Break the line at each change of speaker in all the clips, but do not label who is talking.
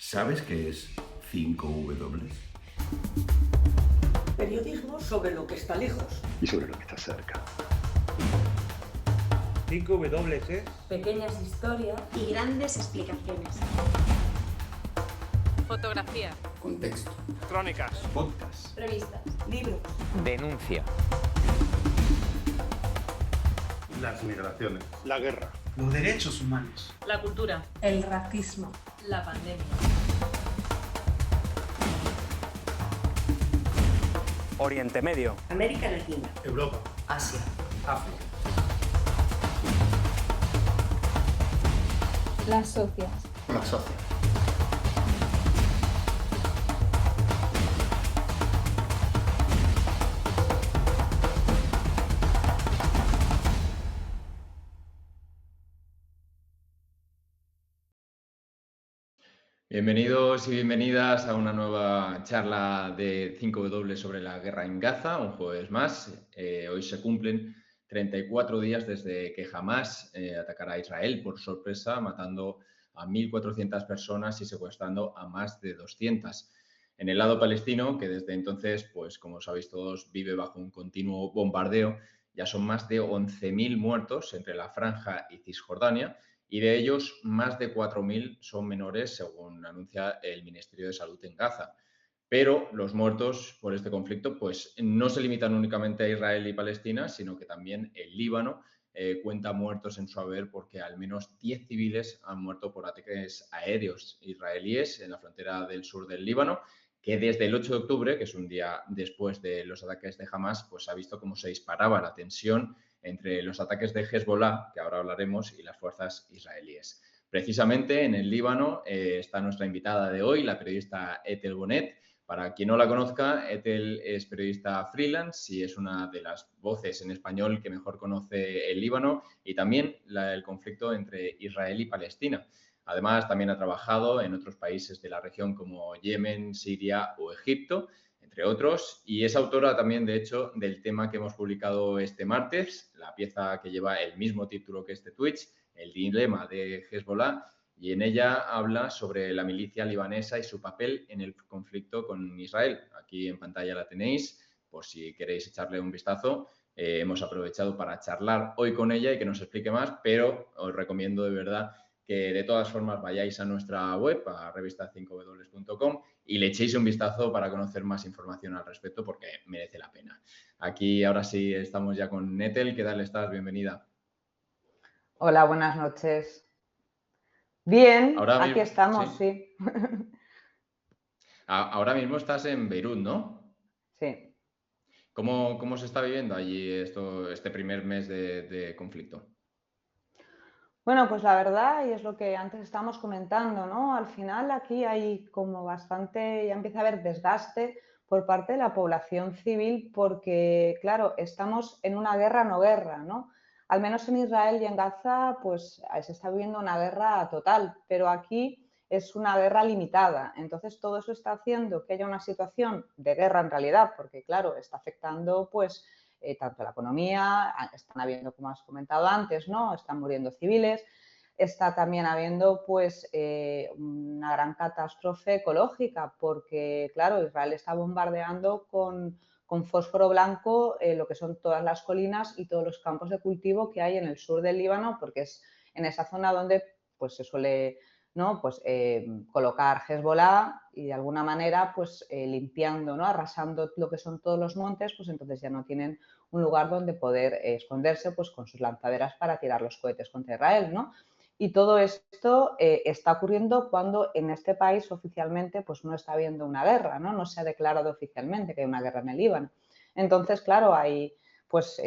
¿Sabes qué es 5W?
Periodismo sobre lo que está lejos.
Y sobre lo que está cerca.
5W es
pequeñas historias
y grandes explicaciones.
Fotografía.
Contexto.
crónicas,
Podcast.
revistas,
Libros.
Denuncia.
Las migraciones.
la guerra,
los derechos humanos,
La cultura.
el racismo,
La pandemia.
Oriente Medio.
América Latina.
Europa,
Asia.
África.
Las socias.
Las socias.
Bienvenidos y bienvenidas a una nueva charla de 5W sobre la guerra en Gaza, un jueves más. Hoy se cumplen 34 días desde que Hamás atacara a Israel por sorpresa, matando a 1.400 personas y secuestrando a más de 200. En el lado palestino, que desde entonces, pues como sabéis todos, vive bajo un continuo bombardeo, ya son más de 11.000 muertos entre la Franja y Cisjordania, y de ellos más de 4.000 son menores, según anuncia el Ministerio de Salud en Gaza. Pero los muertos por este conflicto pues, no se limitan únicamente a Israel y Palestina, sino que también el Líbano cuenta muertos en su haber porque al menos 10 civiles han muerto por ataques aéreos israelíes en la frontera del sur del Líbano, que desde el 8 de octubre, que es un día después de los ataques de Hamás, pues ha visto cómo se disparaba la tensión entre los ataques de Hezbollah, que ahora hablaremos, y las fuerzas israelíes. Precisamente en el Líbano está nuestra invitada de hoy, la periodista Ethel Bonet. Para quien no la conozca, Ethel es periodista freelance y es una de las voces en español que mejor conoce el Líbano y también el conflicto entre Israel y Palestina. Además, también ha trabajado en otros países de la región como Yemen, Siria o Egipto, entre otros, y es autora también, de hecho, del tema que hemos publicado este martes, la pieza que lleva el mismo título que este Twitch, El dilema de Hezbollah, y en ella habla sobre la milicia libanesa y su papel en el conflicto con Israel. Aquí en pantalla la tenéis, por si queréis echarle un vistazo. Hemos aprovechado para charlar hoy con ella y que nos explique más, pero os recomiendo de verdad que de todas formas vayáis a nuestra web, a revista5w.com, y le echéis un vistazo para conocer más información al respecto porque merece la pena. Aquí ahora sí estamos ya con Ethel. ¿Qué tal estás? Bienvenida.
Hola, buenas noches. Bien,
Ahora
aquí estamos, sí.
Ahora mismo estás en Beirut, ¿no?
Sí.
¿Cómo se está viviendo allí este primer mes de conflicto?
Bueno, pues la verdad, y es lo que antes estábamos comentando, ¿no? Al final aquí hay como bastante, ya empieza a haber desgaste por parte de la población civil porque, claro, estamos en una guerra no guerra, ¿no? Al menos en Israel y en Gaza, pues se está viviendo una guerra total, pero aquí es una guerra limitada. Entonces, todo eso está haciendo que haya una situación de guerra en realidad, porque, claro, está afectando, pues, tanto la economía, están habiendo, como has comentado antes, ¿no? Están muriendo civiles, está también habiendo pues una gran catástrofe ecológica porque, claro, Israel está bombardeando con fósforo blanco lo que son todas las colinas y todos los campos de cultivo que hay en el sur del Líbano porque es en esa zona donde pues se suele, ¿no? Pues, colocar Hezbollah y de alguna manera pues limpiando, ¿no? Arrasando lo que son todos los montes, pues entonces ya no tienen un lugar donde poder esconderse pues con sus lanzaderas para tirar los cohetes contra Israel, ¿no? Y todo esto está ocurriendo cuando en este país oficialmente pues no está habiendo una guerra, ¿no? No se ha declarado oficialmente que hay una guerra en el Líbano. Entonces, claro, hay pues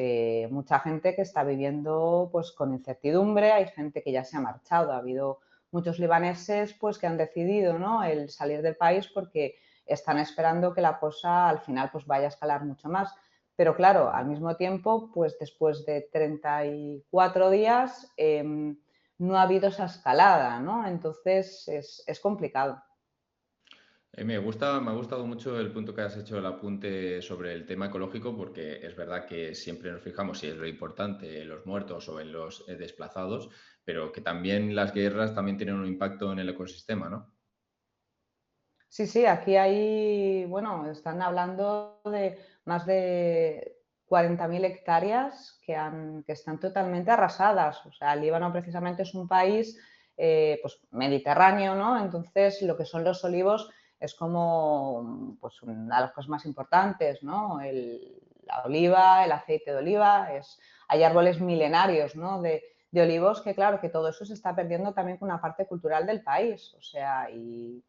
mucha gente que está viviendo pues con incertidumbre, hay gente que ya se ha marchado, ha habido muchos libaneses pues que han decidido, ¿no? El salir del país porque están esperando que la cosa al final pues vaya a escalar mucho más. Pero claro, al mismo tiempo, pues después de 34 días no ha habido esa escalada, ¿no? Entonces es complicado.
Me ha gustado mucho el punto que has hecho, el apunte sobre el tema ecológico, porque es verdad que siempre nos fijamos si es lo importante en los muertos o en los desplazados, pero que también las guerras también tienen un impacto en el ecosistema, ¿no?
Sí, aquí hay, bueno, están hablando de más de 40.000 hectáreas que están totalmente arrasadas. O sea, el Líbano precisamente es un país pues, mediterráneo, ¿no? Entonces, lo que son los olivos es como pues, una de las cosas más importantes, ¿no? La oliva, el aceite de oliva, hay árboles milenarios, ¿no? de olivos que, claro, que todo eso se está perdiendo también con una parte cultural del país. O sea, y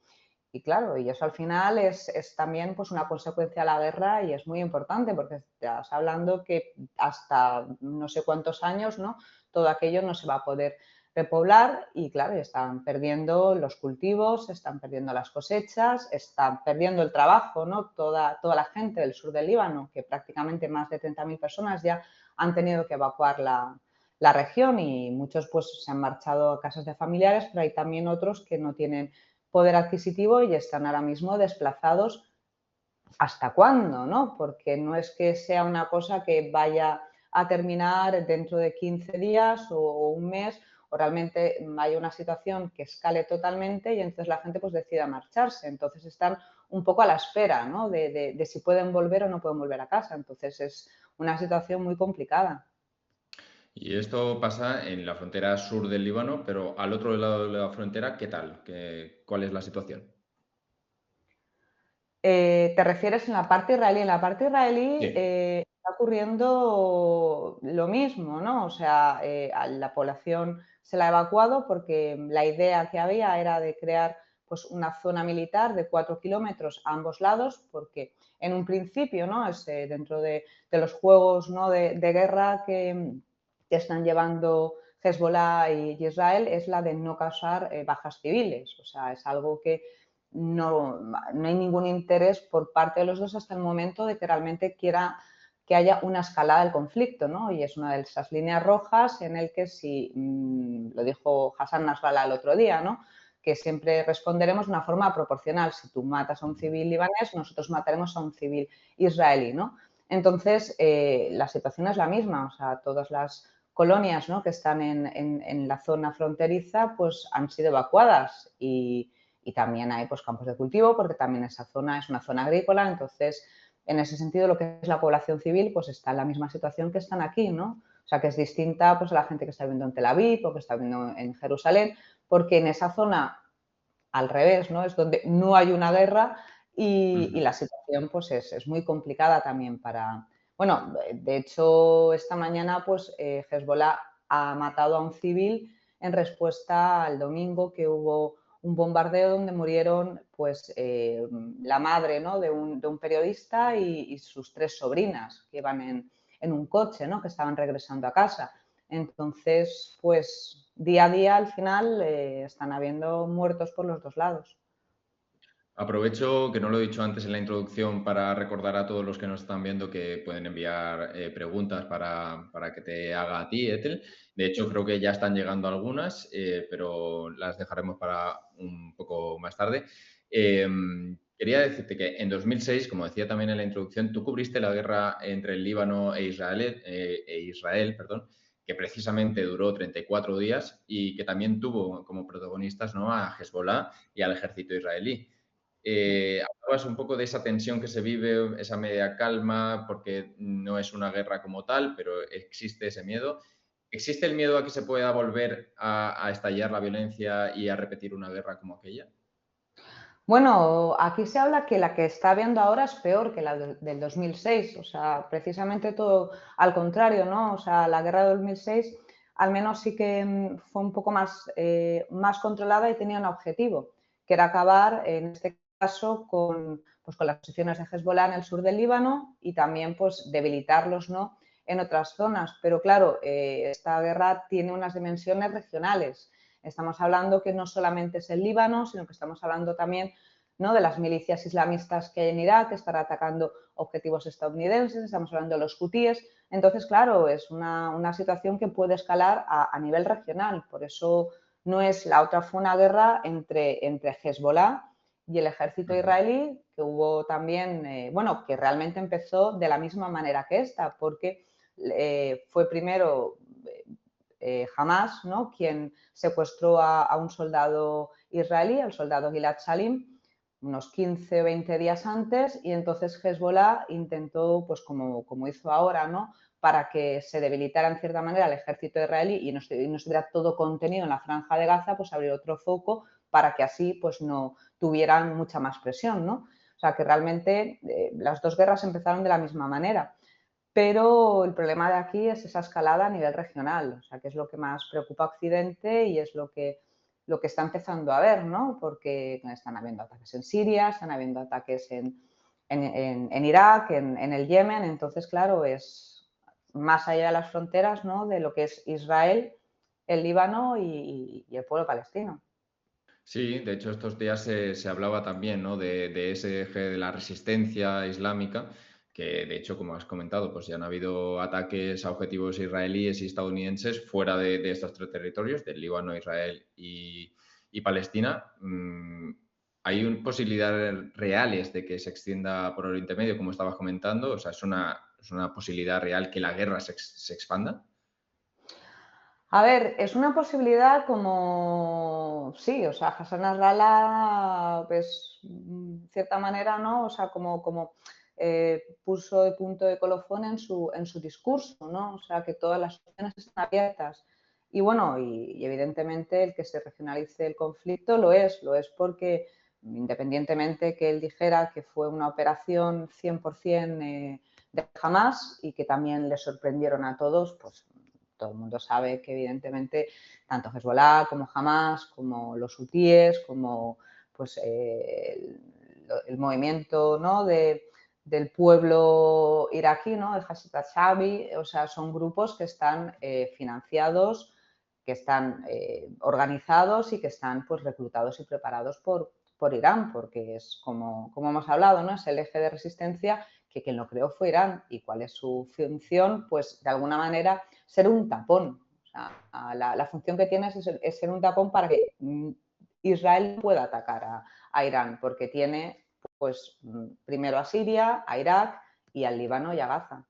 claro, y eso al final es también pues una consecuencia de la guerra y es muy importante porque estás hablando que hasta no sé cuántos años, ¿no? Todo aquello no se va a poder repoblar y claro, están perdiendo los cultivos, están perdiendo las cosechas, están perdiendo el trabajo, ¿no? Toda la gente del sur del Líbano, que prácticamente más de 30.000 personas ya han tenido que evacuar la región y muchos pues se han marchado a casas de familiares, pero hay también otros que no tienen poder adquisitivo y están ahora mismo desplazados. ¿Hasta cuándo? ¿No? Porque no es que sea una cosa que vaya a terminar dentro de 15 días o un mes o realmente haya una situación que escale totalmente y entonces la gente pues decida marcharse. Entonces están un poco a la espera, ¿no? de si pueden volver o no pueden volver a casa. Entonces es una situación muy complicada.
Y esto pasa en la frontera sur del Líbano, pero al otro lado de la frontera, ¿qué tal? ¿Cuál es la situación?
¿Te refieres en la parte israelí? En la parte israelí
Sí.
está ocurriendo lo mismo, ¿no? O sea, a la población se la ha evacuado porque la idea que había era de crear pues, una zona militar de 4 kilómetros a ambos lados, porque en un principio, ¿no? Es, dentro de los juegos, ¿no? de guerra que están llevando Hezbollah y Israel, es la de no causar bajas civiles. O sea, es algo que no hay ningún interés por parte de los dos hasta el momento de que realmente quiera que haya una escalada del conflicto, ¿no? Y es una de esas líneas rojas en el que si, lo dijo Hassan Nasrallah el otro día, ¿no? Que siempre responderemos de una forma proporcional. Si tú matas a un civil libanés, nosotros mataremos a un civil israelí, ¿no? Entonces, la situación es la misma, o sea, todas las colonias, ¿no? que están en la zona fronteriza pues han sido evacuadas y también hay pues, campos de cultivo porque también esa zona es una zona agrícola, entonces en ese sentido lo que es la población civil pues está en la misma situación que están aquí, ¿no? O sea que es distinta pues a la gente que está viviendo en Tel Aviv o que está viviendo en Jerusalén, porque en esa zona al revés, ¿no? Es donde no hay una guerra y la situación pues es muy complicada también para... Bueno, de hecho esta mañana pues Hezbollah ha matado a un civil en respuesta al domingo que hubo un bombardeo donde murieron pues la madre, ¿no? de un periodista y sus 3 sobrinas que iban en un coche, ¿no? que estaban regresando a casa. Entonces, pues día a día al final están habiendo muertos por los dos lados.
Aprovecho que no lo he dicho antes en la introducción para recordar a todos los que nos están viendo que pueden enviar preguntas para que te haga a ti, Ethel. De hecho, creo que ya están llegando algunas, pero las dejaremos para un poco más tarde. Quería decirte que en 2006, como decía también en la introducción, tú cubriste la guerra entre el Líbano e Israel, que precisamente duró 34 días y que también tuvo como protagonistas, ¿no? a Hezbollah y al ejército israelí. Hablabas un poco de esa tensión que se vive, esa media calma, porque no es una guerra como tal, pero existe ese miedo. ¿Existe el miedo a que se pueda volver a estallar la violencia y a repetir una guerra como aquella?
Bueno, aquí se habla que la que está habiendo ahora es peor que la del 2006, o sea, precisamente todo al contrario, ¿no? O sea, la guerra de 2006 al menos sí que fue un poco más controlada y tenía un objetivo, que era acabar, en este caso, pues, con las posiciones de Hezbollah en el sur del Líbano y también pues, debilitarlos, ¿no? en otras zonas. Pero claro, esta guerra tiene unas dimensiones regionales. Estamos hablando que no solamente es el Líbano, sino que estamos hablando también, ¿no? de las milicias islamistas que hay en Irak, que están atacando objetivos estadounidenses, estamos hablando de los hutíes. Entonces, claro, es una situación que puede escalar a nivel regional. Por eso no es la otra, fue una guerra entre Hezbollah y el ejército israelí, que hubo también, bueno, que realmente empezó de la misma manera que esta, porque fue primero Hamas, ¿no? quien secuestró a un soldado israelí, al soldado Gilad Shalim, unos 15 o 20 días antes, y entonces Hezbollah intentó, pues como hizo ahora, ¿no?, para que se debilitara en cierta manera el ejército israelí y no estuviera todo contenido en la Franja de Gaza, pues abrir otro foco para que así pues no tuvieran mucha más presión, ¿no? O sea, que realmente las dos guerras empezaron de la misma manera. Pero el problema de aquí es esa escalada a nivel regional, o sea, que es lo que más preocupa a Occidente y es lo que está empezando a ver, ¿no? Porque están habiendo ataques en Siria, están habiendo ataques en Irak, en el Yemen, entonces, claro, es más allá de las fronteras, ¿no?, de lo que es Israel, el Líbano y el pueblo palestino.
Sí, de hecho estos días se hablaba también, ¿no?, de ese eje de la resistencia islámica, que de hecho, como has comentado, pues ya han habido ataques a objetivos israelíes y estadounidenses fuera de estos tres territorios, del Líbano, Israel y Palestina. ¿Hay posibilidades reales de que se extienda por Oriente Medio, como estabas comentando? O sea, ¿es una posibilidad real que la guerra se expanda?
A ver, es una posibilidad como, sí, o sea, Hassan Nasrallah, pues, de cierta manera, ¿no? O sea, como puso de punto de colofón en su discurso, ¿no? O sea, que todas las opciones están abiertas. Y bueno, y evidentemente el que se regionalice el conflicto lo es porque independientemente que él dijera que fue una operación 100% de Hamas y que también le sorprendieron a todos, pues todo el mundo sabe que evidentemente tanto Hezbollah como Hamas, como los hutíes, como pues, el movimiento, ¿no?, del pueblo iraquí, ¿no?, el Hashid al-Shaabi, o sea, son grupos que están financiados, que están organizados y que están pues, reclutados y preparados por Irán, porque es como hemos hablado, ¿no?, es el eje de resistencia que quien lo creó fue Irán. ¿Y cuál es su función? Pues de alguna manera ser un tapón. O sea, la función que tiene es ser un tapón para que Israel pueda atacar a Irán, porque tiene pues primero a Siria, a Irak y al Líbano y a Gaza.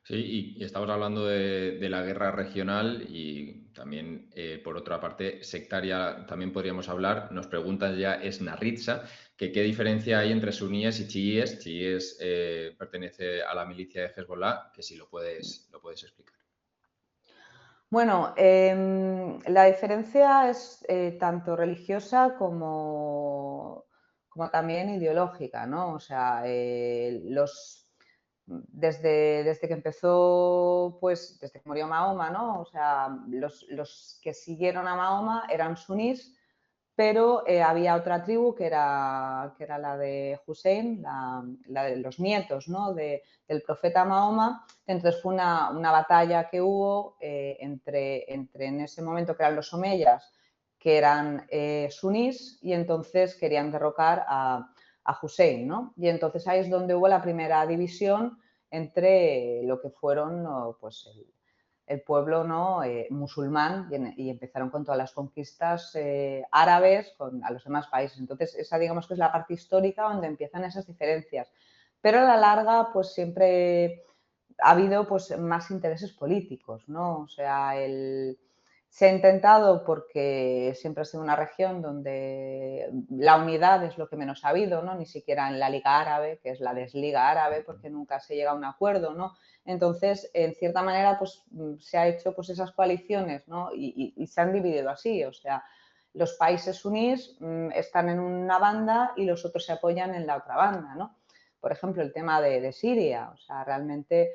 Sí, y estamos hablando de la guerra regional y también, por otra parte, sectaria, también podríamos hablar. Nos preguntan ya Esnarritza que qué diferencia hay entre suníes y chiíes. Chiíes pertenece a la milicia de Hezbollah, que si lo puedes explicar.
Bueno, la diferencia es tanto religiosa como también ideológica, ¿no? O sea, desde que empezó, pues desde que murió Mahoma, ¿no? O sea, los que siguieron a Mahoma eran sunís, pero había otra tribu que era la de Hussein, la de los nietos, ¿no?, del profeta Mahoma. Entonces fue una batalla que hubo entre en ese momento que eran los omeyas, que eran sunís, y entonces querían derrocar a Hussein, ¿no? Y entonces ahí es donde hubo la primera división entre lo que fueron pues, el pueblo, ¿no?, musulmán, y empezaron con todas las conquistas árabes a los demás países. Entonces, esa digamos que es la parte histórica donde empiezan esas diferencias. Pero a la larga, pues siempre ha habido pues, más intereses políticos, ¿no? O sea, se ha intentado, porque siempre ha sido una región donde la unidad es lo que menos ha habido, ¿no? Ni siquiera en la Liga Árabe, que es la desliga árabe, porque nunca se llega a un acuerdo, ¿no? Entonces, en cierta manera, pues se ha hecho pues, esas coaliciones, ¿no? Y se han dividido así, o sea, los países sunís están en una banda y los otros se apoyan en la otra banda, ¿no? Por ejemplo, el tema de Siria, o sea, realmente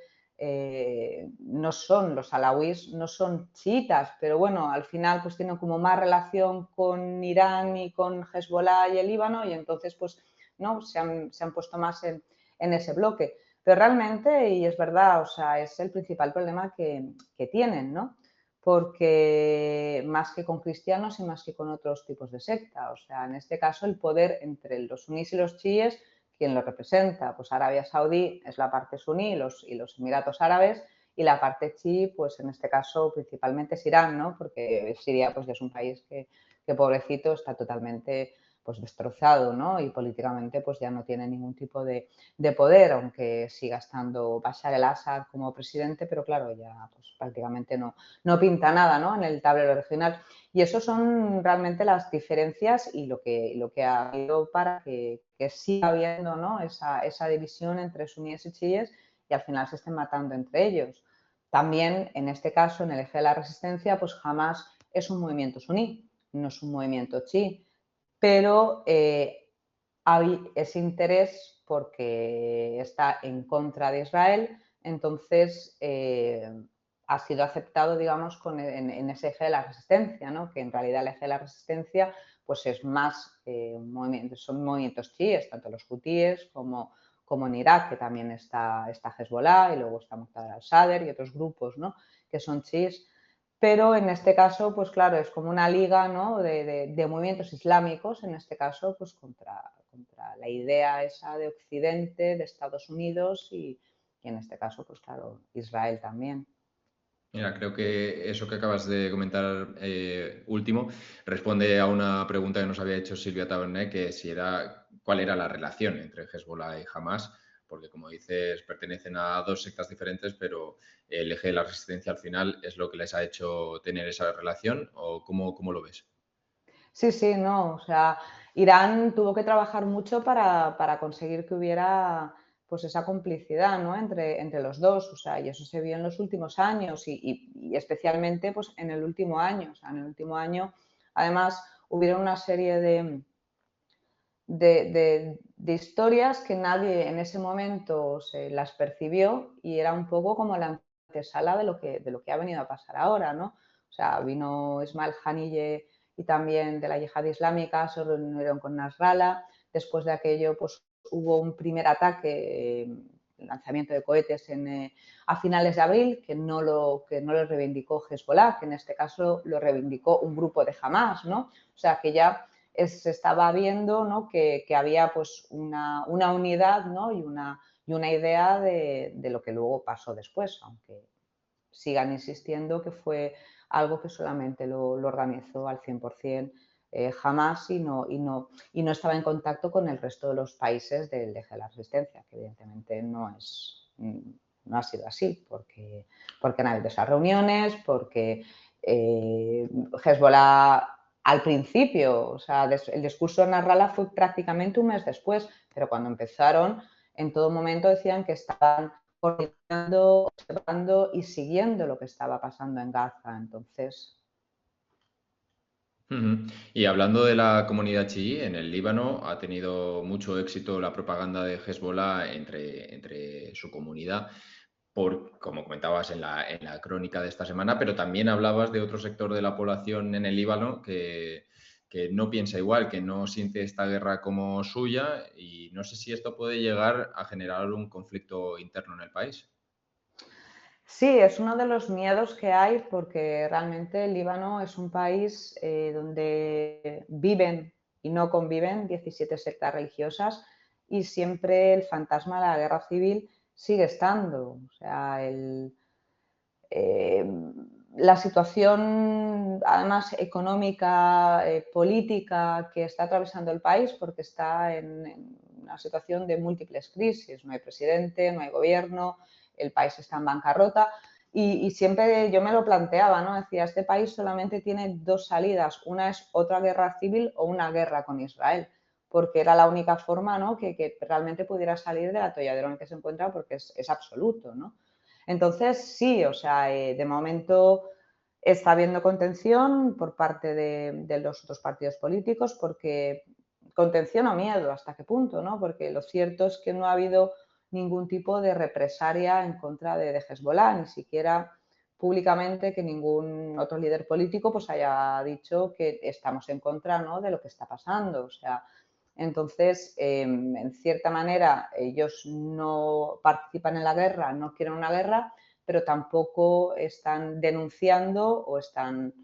no son los alawís, no son chiitas, pero bueno, al final pues tienen como más relación con Irán y con Hezbollah y el Líbano, y entonces pues no se han puesto más en ese bloque. Pero realmente, y es verdad, o sea, es el principal problema que tienen, ¿no? Porque más que con cristianos y más que con otros tipos de secta, o sea, en este caso el poder entre los sunís y los chiíes, ¿quién lo representa? Pues Arabia Saudí es la parte suní y los Emiratos Árabes, y la parte chií, pues en este caso principalmente es Irán, ¿no? Porque Siria pues es un país que pobrecito está totalmente pues destrozado, ¿no? Y políticamente pues ya no tiene ningún tipo de poder, aunque siga estando Bashar el-Assad como presidente, pero claro, ya pues prácticamente no pinta nada, ¿no? En el tablero regional. Y eso son realmente las diferencias y lo que ha habido para que siga habiendo, ¿no? esa división entre suníes y chiíes y al final se estén matando entre ellos. También, en este caso, en el eje de la resistencia, pues Hamás es un movimiento suní, no es un movimiento chií, pero hay ese interés porque está en contra de Israel, entonces ha sido aceptado, digamos, en ese eje de la resistencia, ¿no? Que en realidad el eje de la resistencia pues es más son movimientos chiíes, tanto los hutíes como en Irak, que también está Hezbollah y luego está Muqtada al-Sadr y otros grupos, ¿no? Que son chiíes. Pero en este caso, pues claro, es como una liga, ¿no? de movimientos islámicos, en este caso, pues contra la idea esa de Occidente, de Estados Unidos y en este caso, pues claro, Israel también.
Mira, creo que eso que acabas de comentar último responde a una pregunta que nos había hecho Silvia Taberner, que cuál era la relación entre Hezbollah y Hamás, porque como dices, pertenecen a dos sectas diferentes, pero el eje de la resistencia al final es lo que les ha hecho tener esa relación, ¿o cómo lo ves?
Sí, no, o sea, Irán tuvo que trabajar mucho para conseguir que hubiera pues esa complicidad, ¿no? entre los dos, o sea, y eso se vio en los últimos años y especialmente pues en el último año, o sea, en el último año además hubieron una serie de historias que nadie en ese momento se las percibió y era un poco como la antesala de lo que ha venido a pasar ahora, ¿no? O sea, vino Ismail Haniyeh y también de la yihad islámica, se reunieron con Nasrallah, después de aquello pues hubo un primer ataque, lanzamiento de cohetes a finales de abril, que no lo reivindicó Hezbollah, que en este caso lo reivindicó un grupo de Hamás, ¿no? O sea, que ya se estaba viendo, ¿no? que había pues una unidad, ¿no? y una idea de lo que luego pasó después, aunque sigan insistiendo que fue algo que solamente lo organizó al 100% Hamás y no estaba en contacto con el resto de los países del eje de la resistencia, que evidentemente no ha sido así, porque han habido esas reuniones, porque Hezbollah al principio, o sea, el discurso de Nasrallah fue prácticamente un mes después, pero cuando empezaron, en todo momento decían que estaban coordinando, observando y siguiendo lo que estaba pasando en Gaza. Entonces...
Y hablando de la comunidad chií, en el Líbano ha tenido mucho éxito la propaganda de Hezbollah entre su comunidad, como comentabas en la crónica de esta semana, pero también hablabas de otro sector de la población en el Líbano que no piensa igual, que no siente esta guerra como suya, y no sé si esto puede llegar a generar un conflicto interno en el país.
Sí, es uno de los miedos que hay porque realmente el Líbano es un país donde viven y no conviven 17 sectas religiosas y siempre el fantasma de la guerra civil sigue estando. O sea, la situación además económica, política que está atravesando el país porque está en una situación de múltiples crisis. No hay presidente, no hay gobierno, el país está en bancarrota y siempre yo me lo planteaba, ¿no? Decía, este país solamente tiene dos salidas, una es otra guerra civil o una guerra con Israel, porque era la única forma, ¿no? que realmente pudiera salir del atolladero en el que se encuentra porque es absoluto, ¿no? Entonces, sí, o sea, de momento está habiendo contención por parte de los otros partidos políticos, porque contención o miedo, ¿hasta qué punto? ¿No? Porque lo cierto es que no ha habido ningún tipo de represalia en contra de Hezbollah, ni siquiera públicamente que ningún otro líder político pues haya dicho que estamos en contra, ¿no? de lo que está pasando. O sea, entonces, en cierta manera, ellos no participan en la guerra, no quieren una guerra, pero tampoco están denunciando o están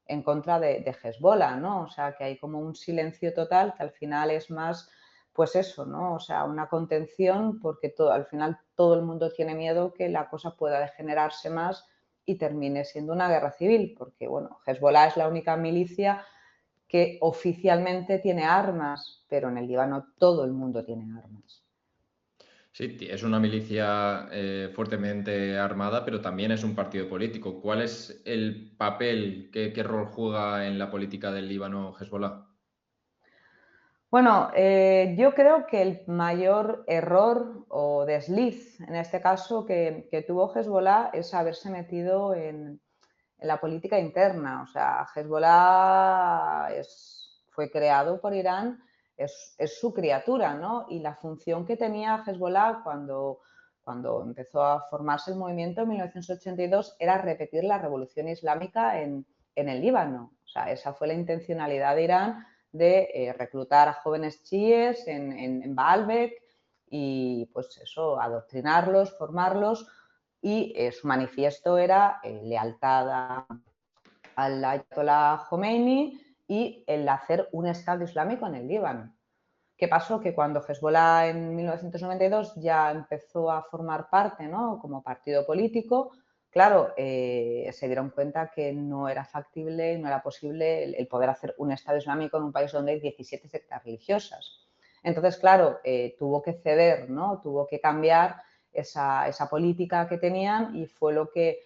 en contra de Hezbollah, ¿no? O sea, que hay como un silencio total que al final es más, pues eso, ¿no? O sea, una contención porque al final todo el mundo tiene miedo que la cosa pueda degenerarse más y termine siendo una guerra civil, porque, bueno, Hezbollah es la única milicia que oficialmente tiene armas, pero en el Líbano todo el mundo tiene armas.
Sí, es una milicia fuertemente armada, pero también es un partido político. ¿Cuál es el papel, qué rol juega en la política del Líbano Hezbollah?
Bueno, yo creo que el mayor error o desliz, en este caso, que tuvo Hezbollah es haberse metido en la política interna. O sea, Hezbollah fue creado por Irán, es su criatura, ¿no? Y la función que tenía Hezbollah cuando empezó a formarse el movimiento en 1982 era repetir la revolución islámica en el Líbano. O sea, esa fue la intencionalidad de Irán de reclutar a jóvenes chiíes en Baalbek y pues eso, adoctrinarlos, formarlos, y su manifiesto era lealtad al Ayatollah Khomeini y el hacer un Estado islámico en el Líbano. ¿Qué pasó? Que cuando Hezbollah en 1992 ya empezó a formar parte, ¿no?, como partido político, claro, se dieron cuenta que no era factible, no era posible el poder hacer un Estado islámico en un país donde hay 17 sectas religiosas. Entonces, claro, tuvo que ceder, ¿no?, tuvo que cambiar esa política que tenían, y fue lo que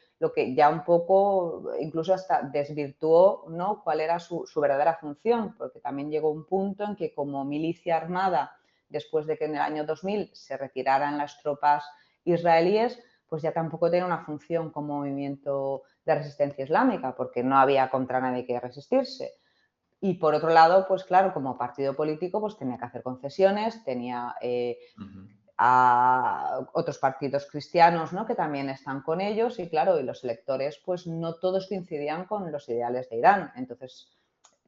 ya un poco incluso hasta desvirtuó, ¿no?, cuál era su verdadera función, porque también llegó un punto en que como milicia armada, después de que en el año 2000 se retiraran las tropas israelíes, pues ya tampoco tenía una función como movimiento de resistencia islámica, porque no había contra nadie que resistirse. Y por otro lado, pues claro, como partido político, pues tenía que hacer concesiones, tenía a otros partidos cristianos, ¿no?, que también están con ellos, y claro, y los electores pues no todos coincidían con los ideales de Irán. Entonces,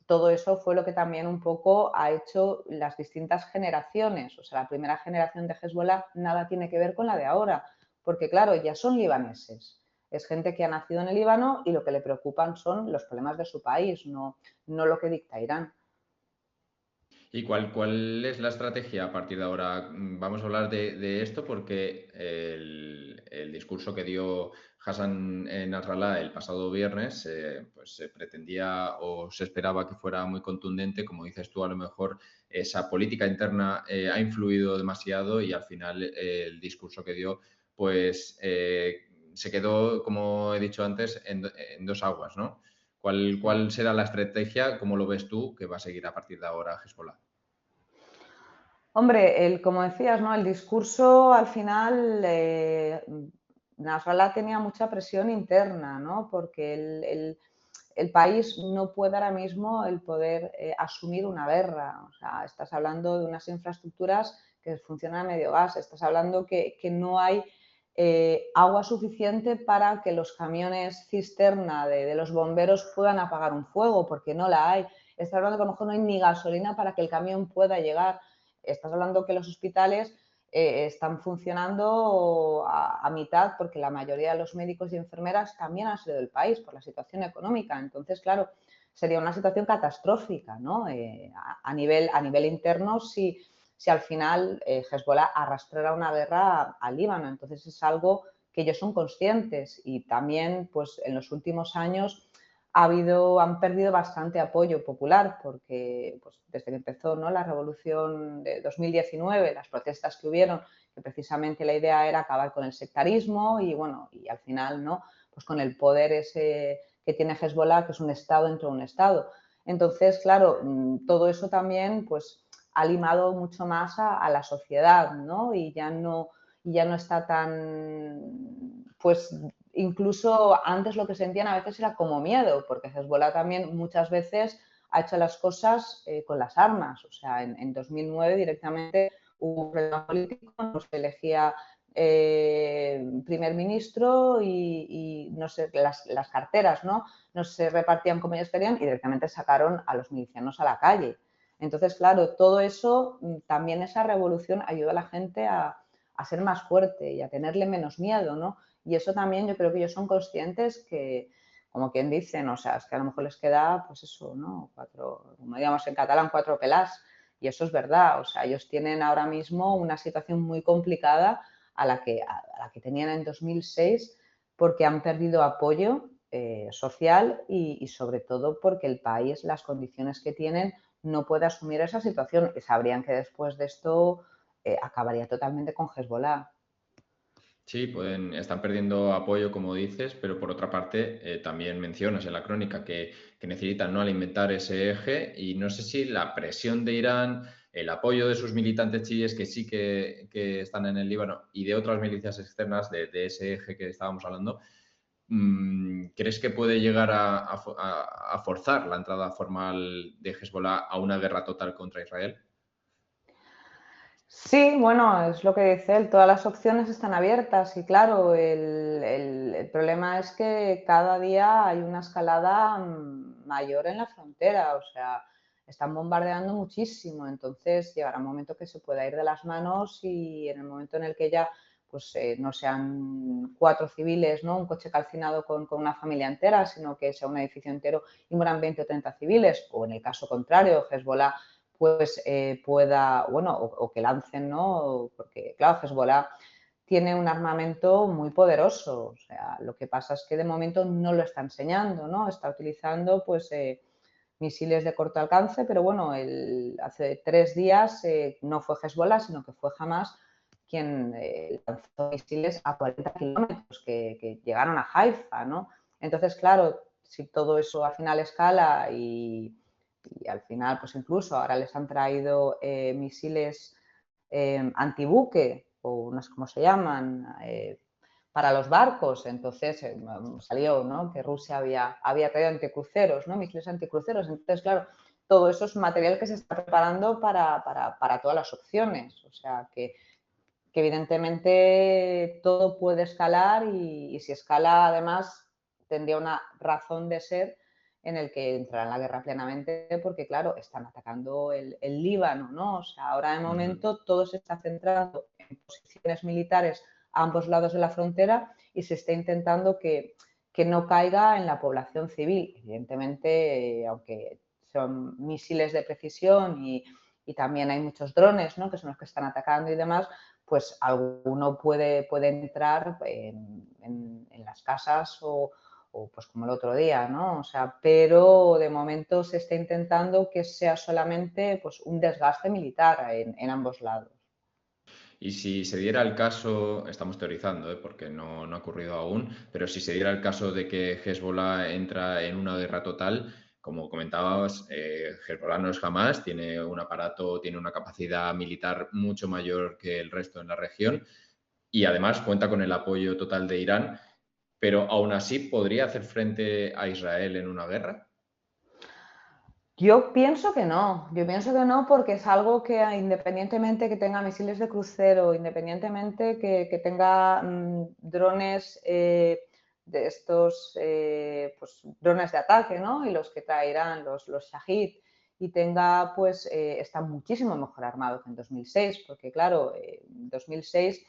todo eso fue lo que también un poco ha hecho las distintas generaciones. O sea, la primera generación de Hezbollah nada tiene que ver con la de ahora, porque claro, ya son libaneses. Es gente que ha nacido en el Líbano y lo que le preocupan son los problemas de su país, no lo que dicta Irán.
¿Y cuál es la estrategia a partir de ahora? Vamos a hablar de esto porque el discurso que dio Hassan Nasrallah el pasado viernes pues se pretendía o se esperaba que fuera muy contundente. Como dices tú, a lo mejor esa política interna ha influido demasiado y al final el discurso que dio pues se quedó, como he dicho antes, en dos aguas, ¿no? ¿Cuál será la estrategia, cómo lo ves tú, que va a seguir a partir de ahora Hezbollah?
Hombre, como decías, ¿no?, el discurso al final, Nasrallah tenía mucha presión interna, ¿no?, porque el país no puede ahora mismo el poder asumir una guerra. O sea, estás hablando de unas infraestructuras que funcionan a medio gas, estás hablando que no hay agua suficiente para que los camiones cisterna de los bomberos puedan apagar un fuego, porque no la hay. Estás hablando que a lo mejor no hay ni gasolina para que el camión pueda llegar. Estás hablando que los hospitales están funcionando a mitad, porque la mayoría de los médicos y enfermeras también han salido del país por la situación económica. Entonces, claro, sería una situación catastrófica, ¿no? A nivel interno, si al final Hezbollah arrastrara una guerra al Líbano. Entonces es algo que ellos son conscientes, y también pues en los últimos años han perdido bastante apoyo popular, porque pues, desde que empezó, ¿no?, la revolución de 2019, las protestas que hubieron, que precisamente la idea era acabar con el sectarismo y bueno, y al final, ¿no?, pues con el poder ese que tiene Hezbollah, que es un Estado dentro de un Estado. Entonces, claro, todo eso también pues ha limado mucho más a la sociedad, ¿no? Y ya no está tan, pues incluso antes lo que sentían a veces era como miedo, porque Hezbollah también muchas veces ha hecho las cosas con las armas. O sea, en 2009 directamente hubo un problema político, no se elegía primer ministro y no sé, las carteras, ¿no?, no se repartían como ellos querían y directamente sacaron a los milicianos a la calle. Entonces, claro, todo eso, también esa revolución ayuda a la gente a ser más fuerte y a tenerle menos miedo, ¿no? Y eso también yo creo que ellos son conscientes que, como quien dicen, o sea, es que a lo mejor les queda, pues eso, ¿no?, como digamos en catalán, cuatro pelás. Y eso es verdad, o sea, ellos tienen ahora mismo una situación muy complicada a la que tenían en 2006, porque han perdido apoyo social y sobre todo porque el país, las condiciones que tienen, no puede asumir esa situación y sabrían que después de esto acabaría totalmente con Hezbollah.
Sí, están perdiendo apoyo, como dices, pero por otra parte también mencionas en la crónica que necesitan, ¿no?, alimentar ese eje y no sé si la presión de Irán, el apoyo de sus militantes chiíes que sí que están en el Líbano y de otras milicias externas de ese eje que estábamos hablando, ¿crees que puede llegar a forzar la entrada formal de Hezbollah a una guerra total contra Israel?
Sí, bueno, es lo que dice él, todas las opciones están abiertas y claro, el problema es que cada día hay una escalada mayor en la frontera, o sea, están bombardeando muchísimo, entonces llegará un momento que se pueda ir de las manos y en el momento en el que ya pues no sean 4 civiles, ¿no?, un coche calcinado con una familia entera, sino que sea un edificio entero y mueran 20 o 30 civiles, o en el caso contrario, Hezbollah pues pueda, bueno, o que lancen, ¿no? Porque, claro, Hezbollah tiene un armamento muy poderoso, o sea, lo que pasa es que de momento no lo está enseñando, ¿no? Está utilizando, pues, misiles de corto alcance, pero bueno, hace 3 días no fue Hezbollah, sino que fue Hamas quien lanzó misiles a 40 kilómetros que llegaron a Haifa, ¿no? Entonces, claro, si todo eso al final escala y al final, pues incluso ahora les han traído misiles antibuque, o no sé cómo se llaman, para los barcos. Entonces salió, ¿no?, que Rusia había traído anticruceros, ¿no?, misiles anticruceros. Entonces, claro, todo eso es material que se está preparando para todas las opciones. O sea, que evidentemente todo puede escalar y si escala, además, tendría una razón de ser en el que entrará en la guerra plenamente porque, claro, están atacando el Líbano, ¿no? O sea, ahora de momento todo se está centrando en posiciones militares a ambos lados de la frontera y se está intentando que no caiga en la población civil. Evidentemente, aunque son misiles de precisión y también hay muchos drones, ¿no?, que son los que están atacando y demás, pues alguno puede entrar en las casas o pues como el otro día, ¿no? O sea, pero de momento se está intentando que sea solamente pues un desgaste militar en ambos lados.
Y si se diera el caso, estamos teorizando, porque no ha ocurrido aún, pero si se diera el caso de que Hezbollah entra en una guerra total, como comentabas, Hezbollah no es Hamas, tiene un aparato, tiene una capacidad militar mucho mayor que el resto en la región y además cuenta con el apoyo total de Irán, pero aún así podría hacer frente a Israel en una guerra.
Yo pienso que no porque es algo que independientemente que tenga misiles de crucero, independientemente que tenga drones de estos pues, drones de ataque, ¿no?, y los que traerán los Shahid y tenga, pues está muchísimo mejor armado que en 2006, porque claro, en 2006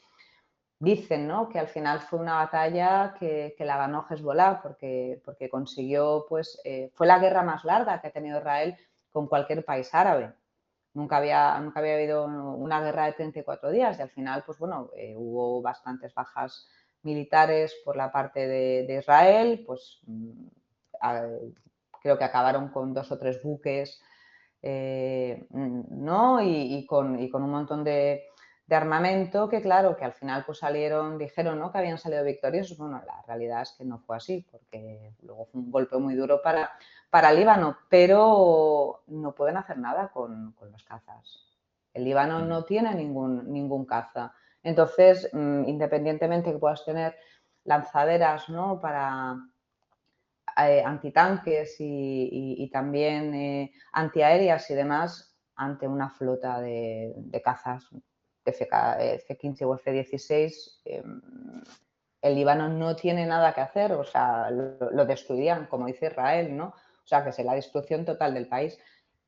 dicen, ¿no?, que al final fue una batalla que la ganó Hezbollah porque consiguió, pues, fue la guerra más larga que ha tenido Israel con cualquier país árabe. Nunca había habido una guerra de 34 días y al final, pues bueno, hubo bastantes bajas militares por la parte de Israel, pues creo que acabaron con 2 o 3 buques, ¿no? Y con un montón de armamento que, claro, que al final pues dijeron, ¿no?, que habían salido victoriosos. Bueno, la realidad es que no fue así, porque luego fue un golpe muy duro para Líbano, pero no pueden hacer nada con los cazas. El Líbano no tiene ningún caza. Entonces, independientemente que puedas tener lanzaderas, ¿no?, para antitanques y también antiaéreas y demás, ante una flota de cazas F-15 o F-16, el Líbano no tiene nada que hacer, o sea, lo destruirían, como dice Israel, ¿no? O sea, que es la destrucción total del país.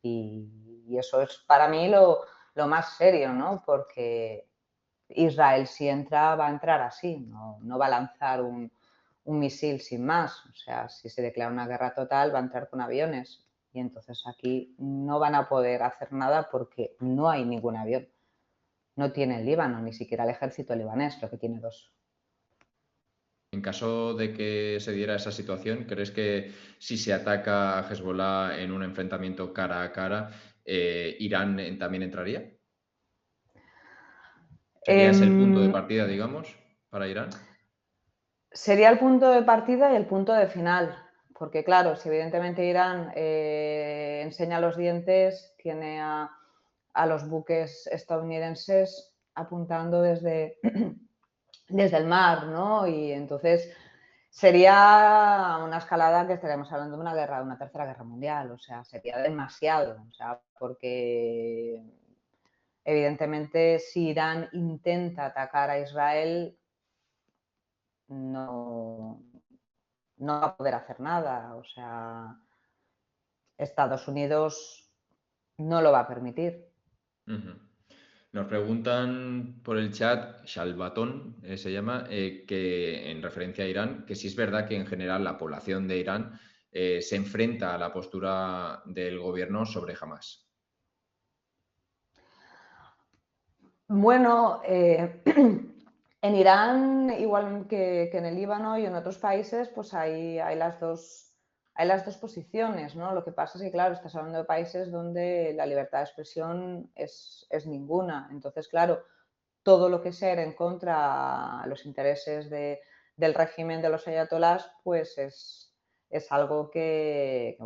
Y eso es para mí lo más serio, ¿no? Porque Israel, si entra, va a entrar así, no va a lanzar un misil sin más. O sea, si se declara una guerra total, va a entrar con aviones. Y entonces aquí no van a poder hacer nada porque no hay ningún avión. No tiene el Líbano, ni siquiera el ejército libanés, creo que tiene 2.
En caso de que se diera esa situación, ¿crees que si se ataca a Hezbollah en un enfrentamiento cara a cara, Irán también entraría? ¿Sería ese el punto de partida, digamos, para Irán?
Sería el punto de partida y el punto de final, porque claro, si evidentemente Irán enseña los dientes, tiene a los buques estadounidenses apuntando desde, desde el mar, ¿no? Y entonces sería una escalada que estaríamos hablando de una guerra, de una tercera guerra mundial, o sea, sería demasiado, o sea, porque evidentemente si Irán intenta atacar a Israel, no va a poder hacer nada, o sea, Estados Unidos no lo va a permitir.
Nos preguntan por el chat, Shalbatón se llama, que en referencia a Irán, que si es verdad que en general la población de Irán se enfrenta a la postura del gobierno sobre Hamás.
Bueno, en Irán, igual que en el Líbano y en otros países, pues hay las dos posiciones, ¿no? Lo que pasa es que, claro, estás hablando de países donde la libertad de expresión es ninguna. Entonces, claro, todo lo que sea ir en contra los intereses del régimen de los ayatolás, pues es algo que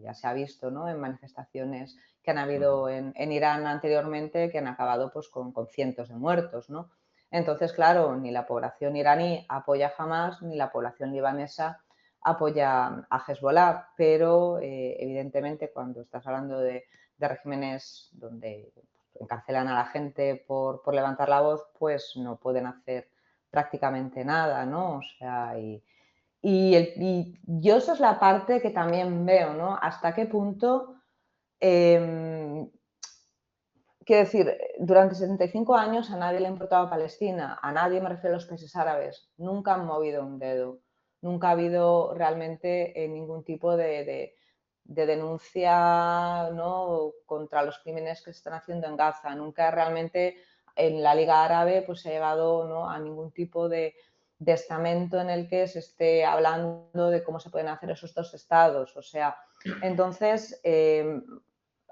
ya se ha visto, ¿no? En manifestaciones que han habido en Irán anteriormente, que han acabado pues, con cientos de muertos, ¿no? Entonces, claro, ni la población iraní apoya a Hamás, ni la población libanesa apoya a Hezbollah, pero evidentemente cuando estás hablando de regímenes donde encarcelan a la gente por levantar la voz, pues no pueden hacer prácticamente nada, ¿no? O sea, y yo esa es la parte que también veo, ¿no? Hasta qué punto, quiero decir, durante 75 años a nadie le importaba Palestina, a nadie, me refiero a los países árabes, nunca han movido un dedo, nunca ha habido realmente ningún tipo de denuncia, ¿no? Contra los crímenes que se están haciendo en Gaza, nunca realmente en la Liga Árabe pues, se ha llevado, ¿no? A ningún tipo de estamento en el que se esté hablando de cómo se pueden hacer esos dos estados. O sea, entonces,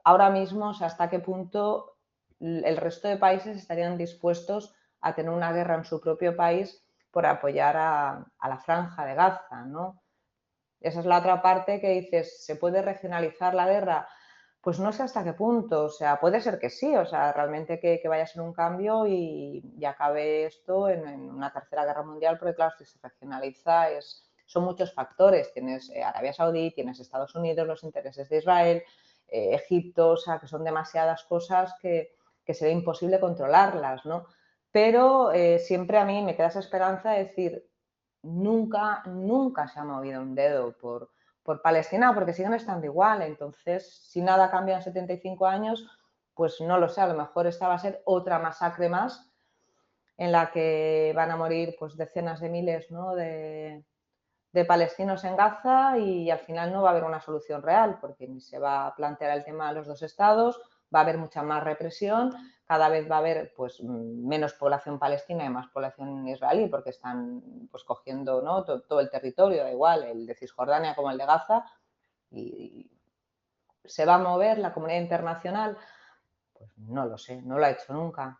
ahora mismo, o sea, hasta qué punto el resto de países estarían dispuestos a tener una guerra en su propio país por apoyar a la franja de Gaza, ¿no? Esa es la otra parte que dices, ¿se puede regionalizar la guerra? Pues no sé hasta qué punto, o sea, puede ser que sí, o sea, realmente que vaya a ser un cambio y acabe esto en una tercera guerra mundial, porque claro, si se regionaliza son muchos factores, tienes Arabia Saudí, tienes Estados Unidos, los intereses de Israel, Egipto, o sea, que son demasiadas cosas que sería imposible controlarlas, ¿no? Pero siempre a mí me queda esa esperanza de decir, nunca se ha movido un dedo por Palestina, porque siguen estando igual. Entonces, si nada cambia en 75 años, pues no lo sé, a lo mejor esta va a ser otra masacre más en la que van a morir pues decenas de miles, ¿no? de palestinos en Gaza y al final no va a haber una solución real, porque ni se va a plantear el tema de los dos estados, va a haber mucha más represión, cada vez va a haber pues menos población palestina y más población israelí, porque están pues cogiendo, ¿no? todo el territorio, da igual, el de Cisjordania como el de Gaza, y ¿se va a mover la comunidad internacional? Pues no lo sé, no lo ha hecho nunca.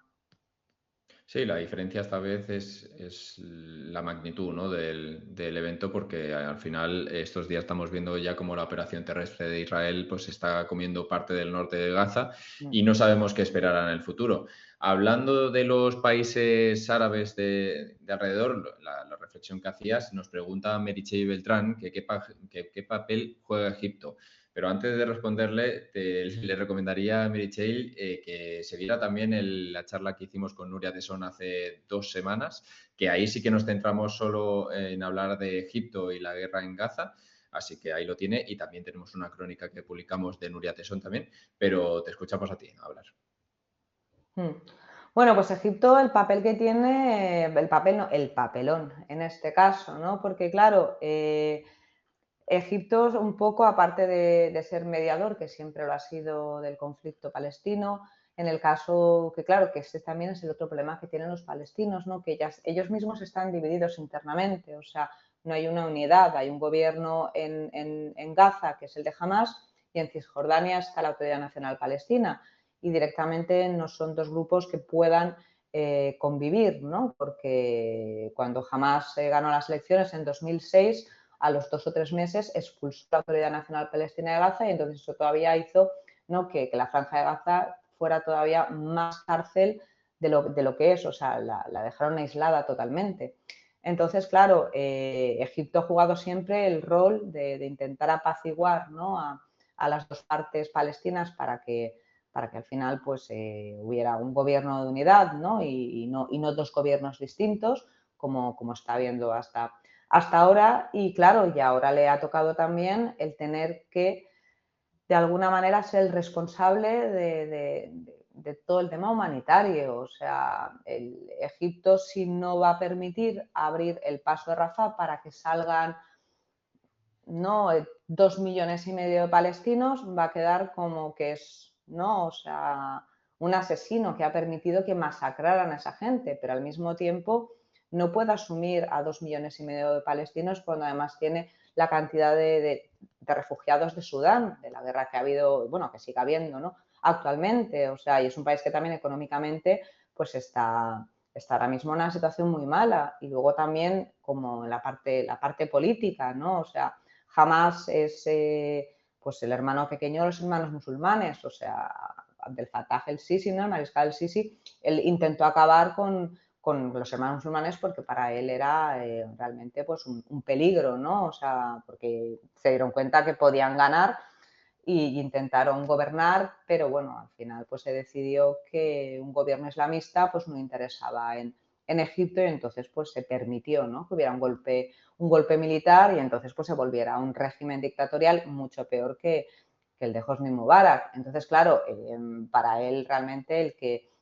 Sí, la diferencia esta vez es la magnitud, ¿no? del evento, porque al final estos días estamos viendo ya cómo la operación terrestre de Israel pues está comiendo parte del norte de Gaza y no sabemos qué esperará en el futuro. Hablando de los países árabes de alrededor, la reflexión que hacías, nos pregunta Meritxell Beltrán que qué papel juega Egipto. Pero antes de responderle, le recomendaría a Meritxell que se viera también la charla que hicimos con Nuria Tesón hace 2 semanas, que ahí sí que nos centramos solo en hablar de Egipto y la guerra en Gaza, así que ahí lo tiene, y también tenemos una crónica que publicamos de Nuria Tesón también, pero te escuchamos a ti hablar.
Bueno, pues Egipto, el papel que tiene, el papelón en este caso, ¿no? Porque claro, Egipto, un poco, aparte de ser mediador, que siempre lo ha sido del conflicto palestino, En el caso que, claro, que este también es el otro problema que tienen los palestinos, ¿no? Que ellos mismos están divididos internamente, o sea, no hay una unidad, hay un gobierno en Gaza, que es el de Hamás, y en Cisjordania está la Autoridad Nacional Palestina, y directamente no son dos grupos que puedan convivir, ¿no? Porque cuando Hamás ganó las elecciones en 2006, a los 2 o 3 meses expulsó la Autoridad Nacional Palestina de Gaza y entonces eso todavía hizo, ¿no?, que la Franja de Gaza fuera todavía más cárcel de lo que es, o sea, la dejaron aislada totalmente. Entonces, claro, Egipto ha jugado siempre el rol de intentar apaciguar, ¿no?, a las dos partes palestinas para que al final pues, hubiera un gobierno de unidad, ¿no? Y no dos gobiernos distintos, como está habiendo hasta ahora. Y claro, y ahora le ha tocado también el tener que, de alguna manera, ser el responsable de todo el tema humanitario. O sea, Egipto, si no va a permitir abrir el paso de Rafah para que salgan, ¿no?, 2,5 millones de palestinos, va a quedar como que es, ¿no?, o sea, un asesino que ha permitido que masacraran a esa gente, pero al mismo tiempo no puede asumir a 2,5 millones de palestinos cuando además tiene la cantidad de refugiados de Sudán, de la guerra que ha habido, bueno, que sigue habiendo, ¿no?, actualmente. O sea, y es un país que también económicamente pues está ahora mismo en una situación muy mala. Y luego también como en la parte política, ¿no? O sea, Hamás es pues el hermano pequeño de los hermanos musulmanes, o sea, Abdel Fattah el-Sisi, ¿no?, el mariscal el-Sisi, él intentó acabar con los hermanos musulmanes porque para él era realmente pues un peligro, ¿no? O sea, porque se dieron cuenta que podían ganar y intentaron gobernar, pero bueno, al final pues se decidió que un gobierno islamista pues no interesaba en Egipto y entonces pues se permitió, ¿no?, que hubiera un golpe militar y entonces pues se volviera un régimen dictatorial mucho peor que el de Hosni Mubarak. Entonces, claro, para él realmente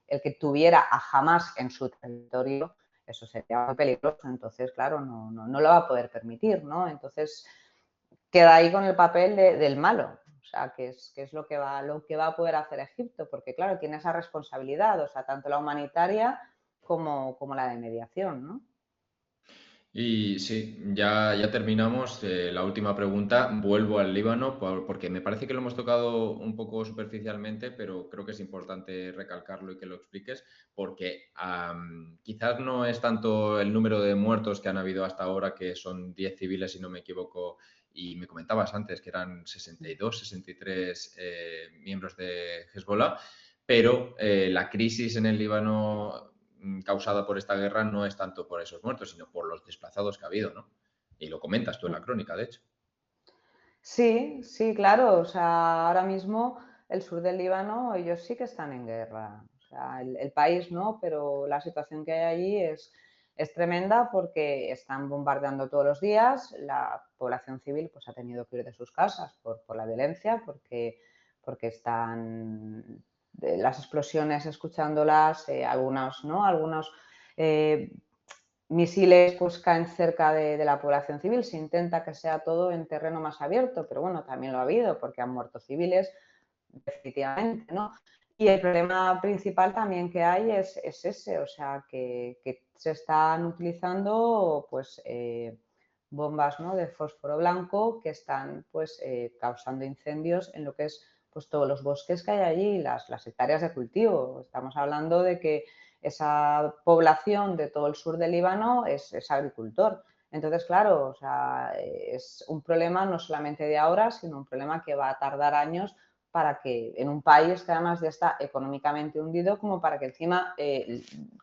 el que tuviera a Hamás en su territorio, eso sería muy peligroso. Entonces, claro, no lo va a poder permitir, ¿no? Entonces, queda ahí con el papel del malo. O sea, que es lo que va a poder hacer Egipto, porque claro, tiene esa responsabilidad, o sea, tanto la humanitaria como la de mediación, ¿no?
Y sí, ya terminamos. La última pregunta, vuelvo al Líbano porque me parece que lo hemos tocado un poco superficialmente, pero creo que es importante recalcarlo y que lo expliques, porque quizás no es tanto el número de muertos que han habido hasta ahora, que son 10 civiles, si no me equivoco, y me comentabas antes que eran 62, 63 miembros de Hezbollah, pero la crisis en el Líbano causada por esta guerra no es tanto por esos muertos, sino por los desplazados que ha habido, ¿no? Y lo comentas tú en la crónica, de hecho.
Sí, claro. O sea, ahora mismo el sur del Líbano, ellos sí que están en guerra. O sea, el país no, pero la situación que hay allí es tremenda porque están bombardeando todos los días. La población civil pues ha tenido que ir de sus casas por la violencia, porque están las explosiones escuchándolas, algunos misiles pues caen cerca de la población civil. Se intenta que sea todo en terreno más abierto, pero bueno, también lo ha habido porque han muerto civiles, definitivamente, ¿no? Y el problema principal también que hay es ese, o sea, que se están utilizando pues bombas, ¿no?, de fósforo blanco que están pues causando incendios en lo que es pues todos los bosques que hay allí, las hectáreas de cultivo. Estamos hablando de que esa población de todo el sur del Líbano es agricultor. Entonces, claro, o sea, es un problema no solamente de ahora, sino un problema que va a tardar años para que en un país que además ya está económicamente hundido, como para que encima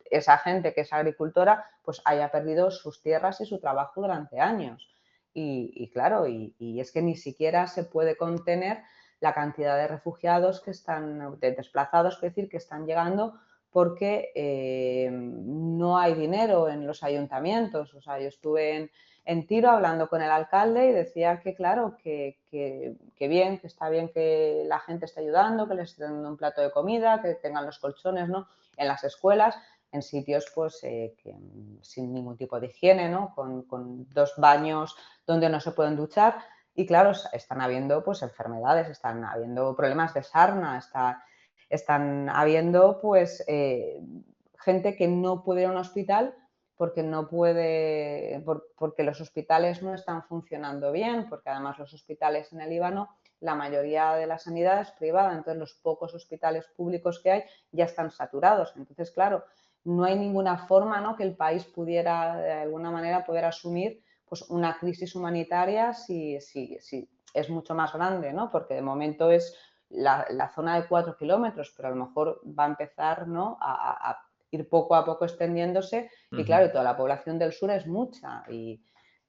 esa gente que es agricultora pues haya perdido sus tierras y su trabajo durante años. Y claro, y es que ni siquiera se puede contener la cantidad de refugiados que están, de desplazados, es decir, que están llegando porque no hay dinero en los ayuntamientos. O sea, yo estuve en Tiro hablando con el alcalde y decía que claro, que bien, que está bien que la gente esté ayudando, que les esté dando un plato de comida, que tengan los colchones, ¿no?, en las escuelas, en sitios pues que, sin ningún tipo de higiene, ¿no?, con 2 baños donde no se pueden duchar. Y claro, están habiendo pues enfermedades, están habiendo problemas de sarna, están habiendo pues gente que no puede ir a un hospital porque no puede, porque los hospitales no están funcionando bien, porque además los hospitales en el Líbano, la mayoría de la sanidad es privada, entonces los pocos hospitales públicos que hay ya están saturados. Entonces, claro, no hay ninguna forma, ¿no?, que el país pudiera de alguna manera poder asumir pues una crisis humanitaria si es mucho más grande, ¿no? Porque de momento es la zona de 4 kilómetros, pero a lo mejor va a empezar, ¿no?, a ir poco a poco extendiéndose y claro, toda la población del sur es mucha y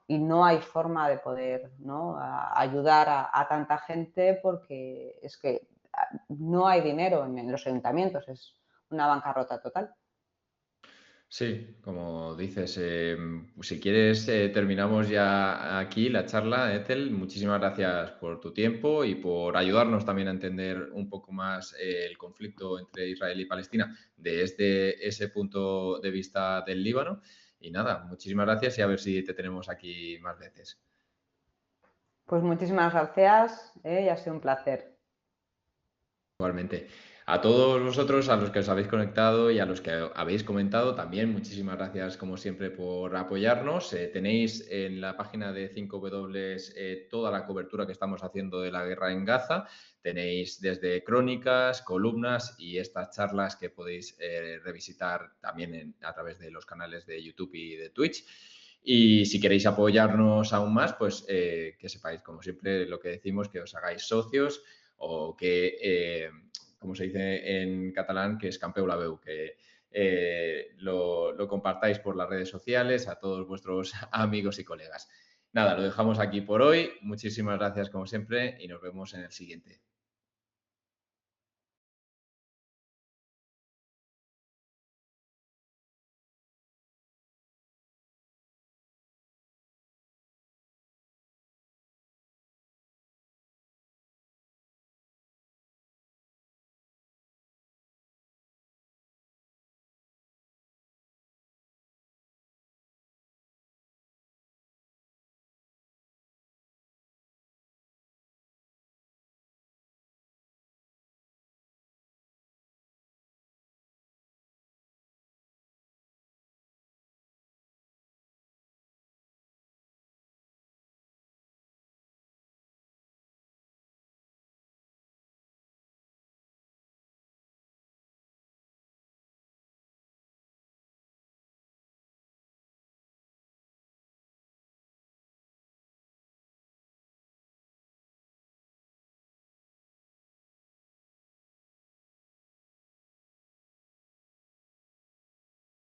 no hay forma de poder, ¿no?, ayudar a tanta gente porque es que no hay dinero en los ayuntamientos, es una bancarrota total.
Sí, como dices, si quieres terminamos ya aquí la charla, Ethel. Muchísimas gracias por tu tiempo y por ayudarnos también a entender un poco más el conflicto entre Israel y Palestina desde ese punto de vista del Líbano. Y nada, muchísimas gracias y a ver si te tenemos aquí más veces.
Pues muchísimas gracias y ha sido un placer.
Igualmente. A todos vosotros, a los que os habéis conectado y a los que habéis comentado, también muchísimas gracias como siempre por apoyarnos. Tenéis en la página de 5W toda la cobertura que estamos haciendo de la guerra en Gaza. Tenéis desde crónicas, columnas y estas charlas que podéis revisitar también a través de los canales de YouTube y de Twitch. Y si queréis apoyarnos aún más, pues que sepáis, como siempre, lo que decimos, que os hagáis socios o que, como se dice en catalán, que escampeu la veu, que lo compartáis por las redes sociales a todos vuestros amigos y colegas. Nada, lo dejamos aquí por hoy. Muchísimas gracias como siempre y nos vemos en el siguiente.